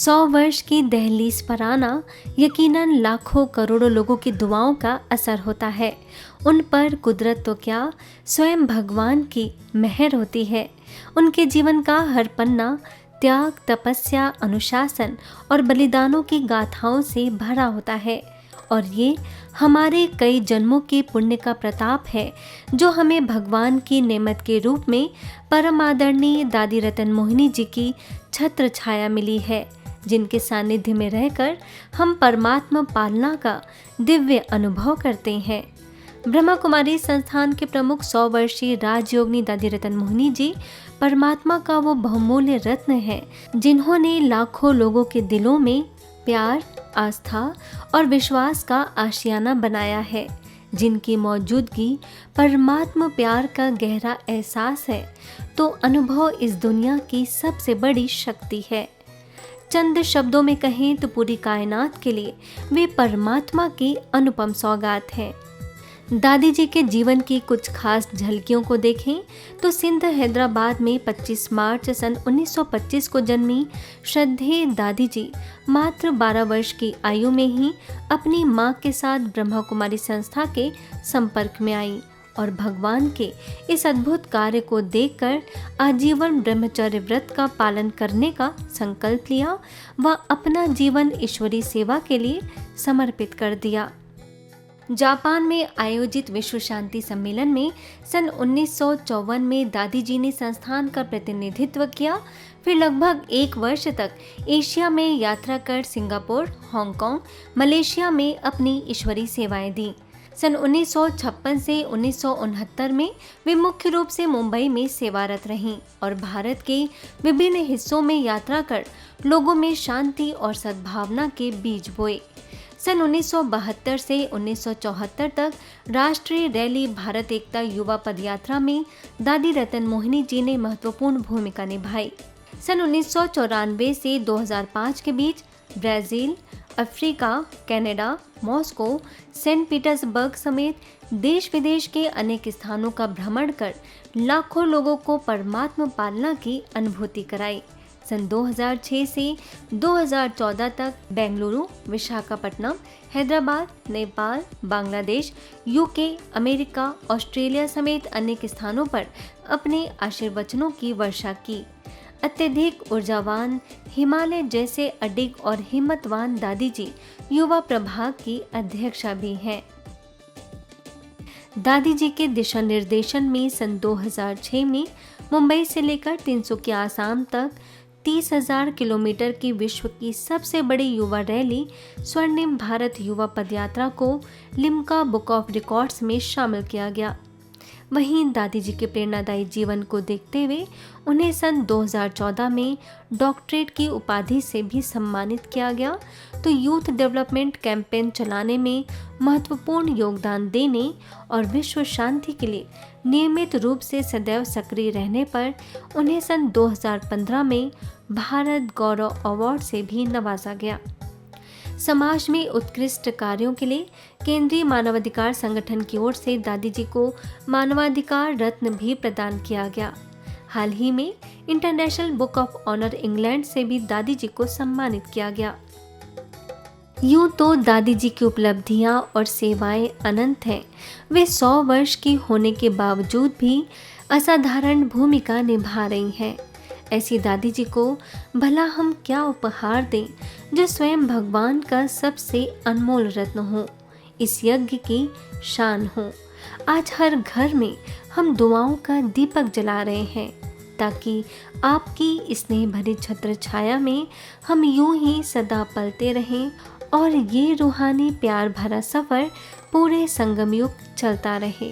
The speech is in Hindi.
100 वर्ष की दहलीज पर आना यकीनन लाखों करोड़ों लोगों की दुआओं का असर होता है। उन पर कुदरत तो क्या, स्वयं भगवान की मेहर होती है। उनके जीवन का हर पन्ना त्याग, तपस्या, अनुशासन और बलिदानों की गाथाओं से भरा होता है और ये हमारे कई जन्मों के पुण्य का प्रताप है जो हमें भगवान की नेमत के रूप में परम आदरणीय दादी रतन मोहिनी जी की छत्र छाया मिली है, जिनके सानिध्य में रहकर हम परमात्मा पालना का दिव्य अनुभव करते हैं। ब्रह्मा कुमारी संस्थान के प्रमुख 100 वर्षीय राजयोगिनी दादी रतन मोहिनी जी परमात्मा का वो बहुमूल्य रत्न है जिन्होंने लाखों लोगों के दिलों में प्यार, आस्था और विश्वास का आशियाना बनाया है, जिनकी मौजूदगी परमात्मा प्यार का गहरा एहसास है तो अनुभव इस दुनिया की सबसे बड़ी शक्ति है। चंद शब्दों में कहें तो पूरी कायनात के लिए वे परमात्मा की अनुपम सौगात हैं। दादी जी के जीवन की कुछ खास झलकियों को देखें तो सिंध हैदराबाद में 25 मार्च सन 1925 को जन्मी श्रद्धेय दादी जी मात्र 12 वर्ष की आयु में ही अपनी मां के साथ ब्रह्मा कुमारी संस्था के संपर्क में आई और भगवान के इस अद्भुत कार्य को देखकर आजीवन ब्रह्मचर्य व्रत का पालन करने का संकल्प लिया व अपना जीवन ईश्वरी सेवा के लिए समर्पित कर दिया। जापान में आयोजित विश्व शांति सम्मेलन में सन 1954 में दादी जी ने संस्थान का प्रतिनिधित्व किया। फिर लगभग 1 वर्ष तक एशिया में यात्रा कर सिंगापुर, हांगकांग, मलेशिया में अपनी ईश्वरी सेवाएं दी। सन 1956 से 1969 में वे मुख्य रूप से मुंबई में सेवारत रहीं और भारत के विभिन्न हिस्सों में यात्रा कर लोगों में शांति और सद्भावना के बीज बोए। सन 1972 से 1974 तक राष्ट्रीय रैली भारत एकता युवा पदयात्रा में दादी रतन मोहिनी जी ने महत्वपूर्ण भूमिका निभाई। सन 1994 से 2005 के बीच Brazil, Africa, Canada, Moscow, Saint Petersburg समेत देश विदेश के अनेक स्थानों का भ्रमण कर लाखों लोगों को परमात्मा पालना की अनुभूति कराई। सन 2006 से 2014 तक Bengaluru, Visakhapatnam, Hyderabad, Nepal, Bangladesh, UK, America, Australia समेत अनेक स्थानों पर अपने आशीर्वचनों की वर्षा की। अत्यधिक ऊर्जावान, हिमालय जैसे अडिग और हिम्मतवान दादी जी युवा प्रभाग की अध्यक्षा भी हैं। दादी जी के दिशा निर्देशन में सन 2006 में मुंबई से लेकर 300 के आसाम तक 30,000 किलोमीटर की विश्व की सबसे बड़ी युवा रैली स्वर्णिम भारत युवा पदयात्रा को लिम्का बुक ऑफ रिकॉर्ड्स में शामिल किया गया। वहीं दादी जी के प्रेरणादायी जीवन को देखते हुए उन्हें सन 2014 में डॉक्टरेट की उपाधि से भी सम्मानित किया गया तो यूथ डेवलपमेंट कैंपेन चलाने में महत्वपूर्ण योगदान देने और विश्व शांति के लिए नियमित रूप से सदैव सक्रिय रहने पर उन्हें सन 2015 में भारत गौरव अवार्ड से भी नवाजा गया। समाज में उत्कृष्ट कार्यों के लिए केंद्रीय मानवाधिकार संगठन की ओर से दादी जी को मानवाधिकार रत्न भी प्रदान किया गया। हाल ही में international book of honour England से भी दादी जी को सम्मानित किया गया। यूं तो दादी जी की उपलब्धियां और सेवाएं अनंत हैं। वे 100 वर्ष की होने के बावजूद भी असाधारण भूमिका निभा रही हैं। ऐसी दादी जी को भला हम क्या उपहार दें जो स्वयं भगवान का सबसे अनमोल रत्न हो, इस यज्ञ की शान हो। आज हर घर में हम दुआओं का दीपक जला रहे हैं ताकि आपकी स्नेह भरी छत्र छाया में हम यूं ही सदा पलते रहें और ये रूहानी प्यार भरा सफ़र पूरे संगम युग चलता रहे।